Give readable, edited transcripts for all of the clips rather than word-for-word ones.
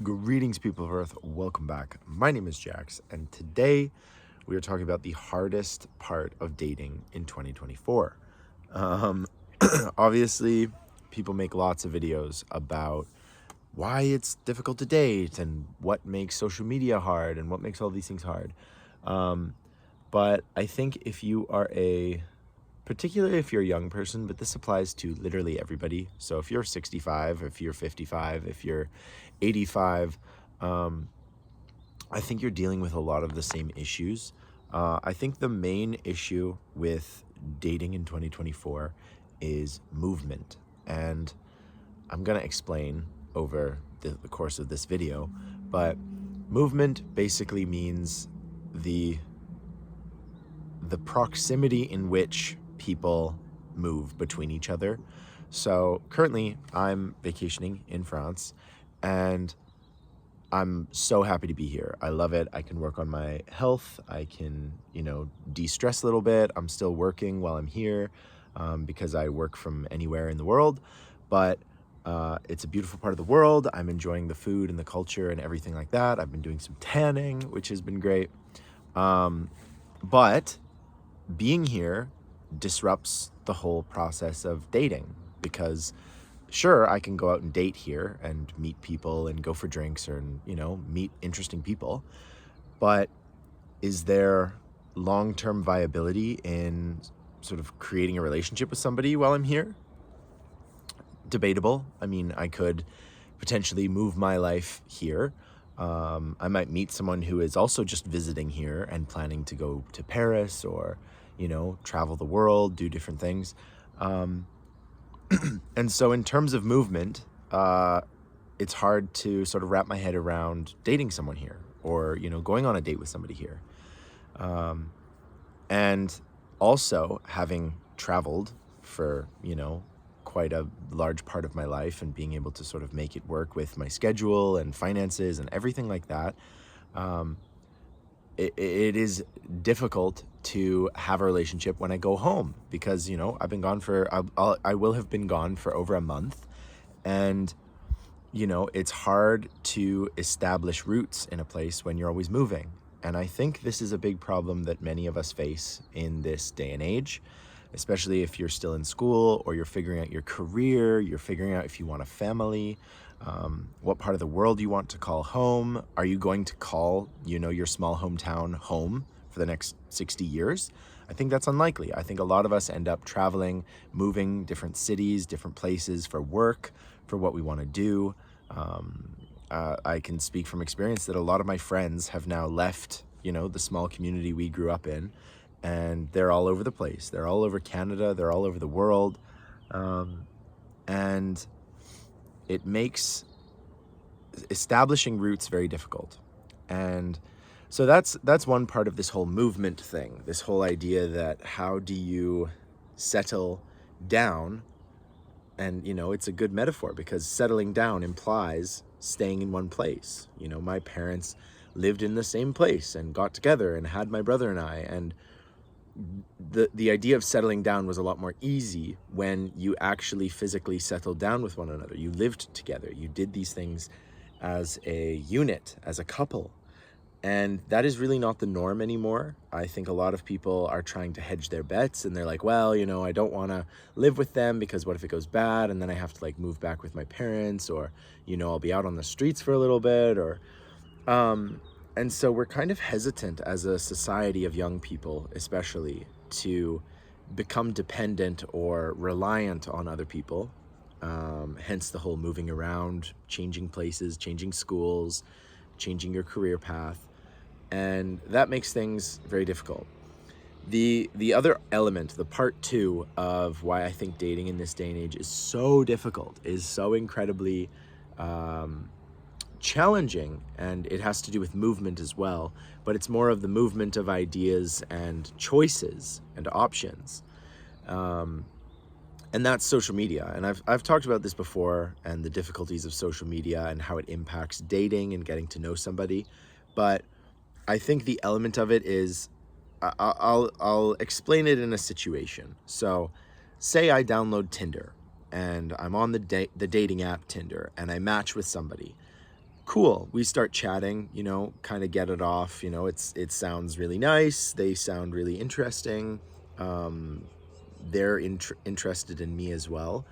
Greetings, people of Earth. Welcome back. My name is Jax, and today we are talking about the hardest part of dating in 2024. Um, Obviously, people make lots of videos about why it's difficult to date and what makes social media hard and what makes all these things hard. But I think if you are particularly if you're a young person, but this applies to literally everybody. So if you're 65, if you're 55, if you're 85, I think you're dealing with a lot of the same issues. I think the main issue with dating in 2024 is movement. And I'm going to explain over the course of this video, but movement basically means the proximity in which people move between each other. So currently I'm vacationing in France, and I'm so happy to be here. I love it. I can work on my health. I can, de-stress a little bit. I'm still working while I'm here because I work from anywhere in the world. But it's a beautiful part of the world. I'm enjoying the food and the culture and everything like that. I've been doing some tanning, which has been great. But being here disrupts the whole process of dating because sure, I can go out and date here and meet people and go for drinks or, meet interesting people. But is there long-term viability in sort of creating a relationship with somebody while I'm here? Debatable. I mean, I could potentially move my life here. I might meet someone who is also just visiting here and planning to go to Paris or, travel the world, do different things. And so in terms of movement, it's hard to sort of wrap my head around dating someone here or, going on a date with somebody here. And also having traveled for, quite a large part of my life and being able to sort of make it work with my schedule and finances and everything like that, it is difficult to have a relationship when I go home because, I've been gone I will have been gone for over a month. And, it's hard to establish roots in a place when you're always moving. And I think this is a big problem that many of us face in this day and age, especially if you're still in school or you're figuring out your career, you're figuring out if you want a family, what part of the world you want to call home. Are you going to call, your small hometown home for the next 60 years? I think that's unlikely. I think a lot of us end up traveling, moving different cities, different places for work, for what we want to do. I can speak from experience that a lot of my friends have now left, the small community we grew up in, and they're all over the place. They're all over Canada. They're all over the world. And it makes establishing roots very difficult. And so that's one part of this whole movement thing, this whole idea that how do you settle down? And, it's a good metaphor because settling down implies staying in one place. My parents lived in the same place and got together and had my brother and I. And the idea of settling down was a lot more easy when you actually physically settled down with one another. You lived together. You did these things as a unit, as a couple. And that is really not the norm anymore. I think a lot of people are trying to hedge their bets and they're like, well, I don't want to live with them because what if it goes bad and then I have to move back with my parents, or, I'll be out on the streets for a little bit, or and so we're kind of hesitant as a society of young people, especially, to become dependent or reliant on other people. Hence the whole moving around, changing places, changing schools, changing your career path. And that makes things very difficult. The other element, the part two of why I think dating in this day and age is so difficult, is so incredibly challenging, and it has to do with movement as well, but it's more of the movement of ideas and choices and options. And that's social media. And I've talked about this before, and the difficulties of social media and how it impacts dating and getting to know somebody. But I think the element of it is, I'll explain it in a situation. So say I download Tinder and I'm on the dating app Tinder and I match with somebody. cool. We start chatting, kind of get it off. It sounds really nice. They sound really interesting. They're interested in me as well.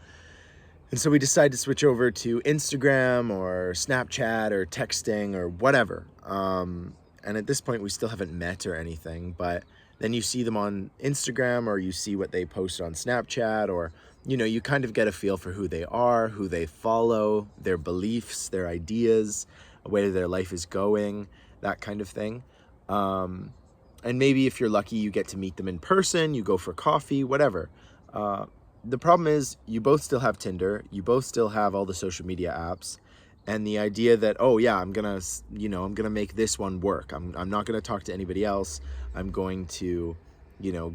And so we decide to switch over to Instagram or Snapchat or texting or whatever. And at this point, we still haven't met or anything, but then you see them on Instagram or you see what they post on Snapchat, or, you kind of get a feel for who they are, who they follow, their beliefs, their ideas, where their life is going, that kind of thing. And maybe if you're lucky, you get to meet them in person, you go for coffee, whatever. The problem is you both still have Tinder, you both still have all the social media apps, and the idea that, oh yeah, I'm gonna make this one work. I'm not gonna talk to anybody else. I'm going to,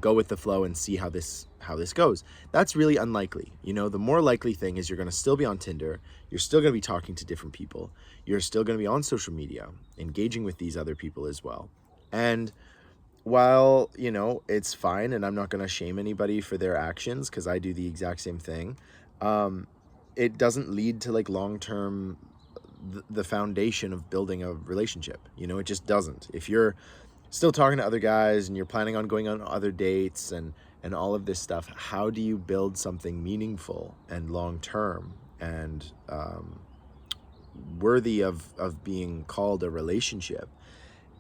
go with the flow and see how this goes. That's really unlikely. The more likely thing is you're gonna still be on Tinder, you're still gonna be talking to different people, you're still gonna be on social media, engaging with these other people as well. And while, it's fine, and I'm not going to shame anybody for their actions because I do the exact same thing, it doesn't lead to like long-term, the foundation of building a relationship. It just doesn't. If you're still talking to other guys and you're planning on going on other dates and all of this stuff, how do you build something meaningful and long-term and worthy of being called a relationship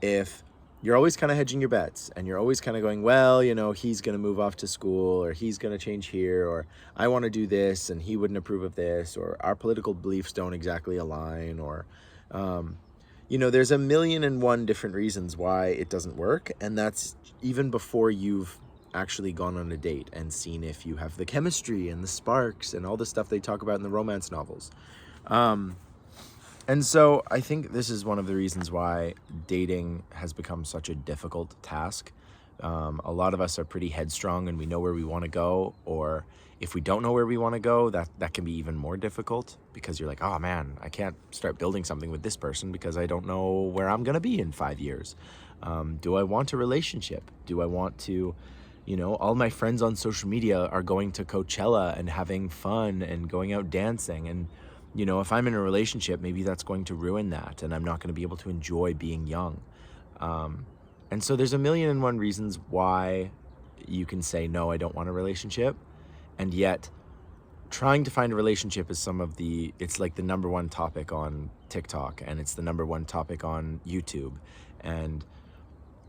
if you're always kind of hedging your bets and you're always kind of going, well, he's going to move off to school, or he's going to change here, or I want to do this and he wouldn't approve of this, or our political beliefs don't exactly align, or, there's a million and one different reasons why it doesn't work. And that's even before you've actually gone on a date and seen if you have the chemistry and the sparks and all the stuff they talk about in the romance novels. And so I think this is one of the reasons why dating has become such a difficult task. A lot of us are pretty headstrong and we know where we want to go, or if we don't know where we want to go, that can be even more difficult because you're like, oh man, I can't start building something with this person because I don't know where I'm going to be in 5 years. Do I want a relationship? Do I want to, all my friends on social media are going to Coachella and having fun and going out dancing, and if I'm in a relationship, maybe that's going to ruin that and I'm not going to be able to enjoy being young. And so there's a million and one reasons why you can say, no, I don't want a relationship. And yet trying to find a relationship is it's like the number one topic on TikTok, and it's the number one topic on YouTube. And,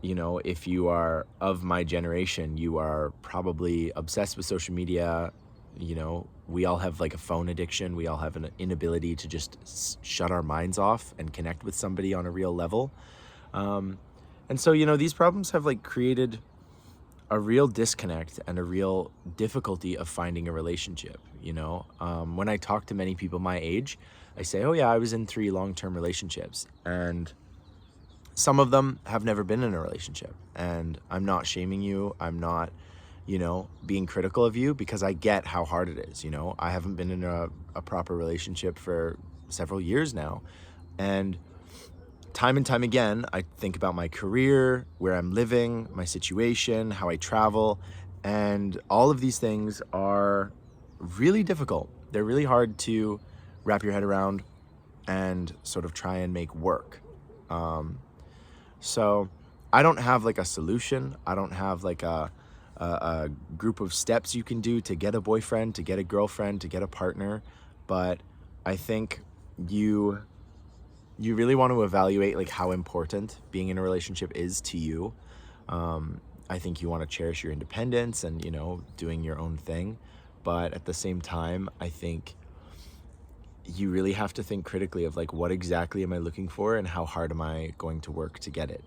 if you are of my generation, you are probably obsessed with social media. We all have like a phone addiction. We all have an inability to just shut our minds off and connect with somebody on a real level. And so, these problems have like created a real disconnect and a real difficulty of finding a relationship. When I talk to many people my age, I say, oh yeah, I was in 3 long-term relationships, and some of them have never been in a relationship. And I'm not shaming you. I'm not being critical of you, because I get how hard it is. I haven't been in a proper relationship for several years now. And time again, I think about my career, where I'm living, my situation, how I travel, and all of these things are really difficult. They're really hard to wrap your head around and sort of try and make work. So I don't have like a solution. I don't have like a group of steps you can do to get a boyfriend, to get a girlfriend, to get a partner. But I think you really want to evaluate like how important being in a relationship is to you. I think you want to cherish your independence and, doing your own thing. But at the same time, I think you really have to think critically of like, what exactly am I looking for and how hard am I going to work to get it?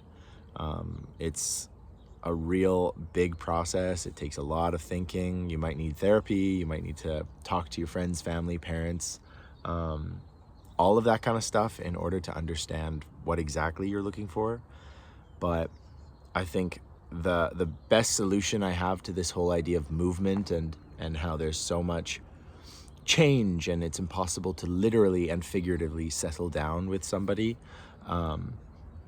It's a real big process. It takes a lot of thinking. You might need therapy. You might need to talk to your friends, family, parents, all of that kind of stuff in order to understand what exactly you're looking for. But I think the best solution I have to this whole idea of movement and how there's so much change and it's impossible to literally and figuratively settle down with somebody,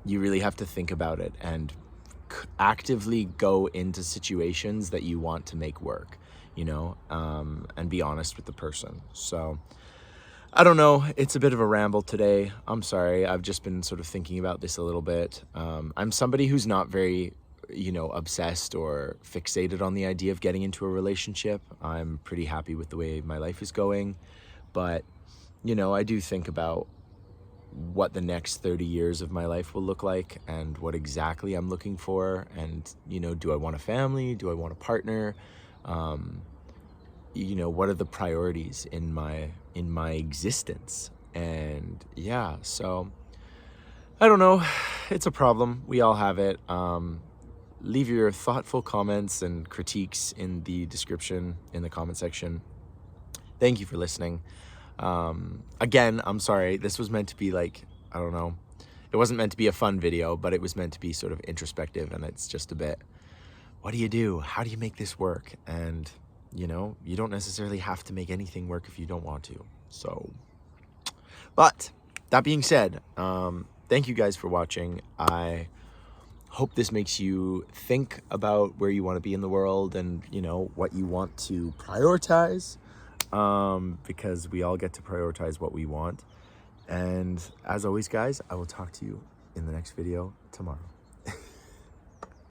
you really have to think about it and actively go into situations that you want to make work, and be honest with the person. So I don't know. It's a bit of a ramble today. I'm sorry. I've just been sort of thinking about this a little bit. I'm somebody who's not very, obsessed or fixated on the idea of getting into a relationship. I'm pretty happy with the way my life is going. But, I do think about what the next 30 years of my life will look like and what exactly I'm looking for. And, do I want a family? Do I want a partner? What are the priorities in my existence? And yeah, so I don't know. It's a problem. We all have it. Leave your thoughtful comments and critiques in the description in the comment section. Thank you for listening. Again, I'm sorry. This was meant to be like, I don't know. It wasn't meant to be a fun video, but it was meant to be sort of introspective, and it's just a bit, what do you do? How do you make this work? And you don't necessarily have to make anything work if you don't want to. So, but that being said, thank you guys for watching. I hope this makes you think about where you want to be in the world and, what you want to prioritize, because we all get to prioritize what we want. And as always, guys, I will talk to you in the next video tomorrow.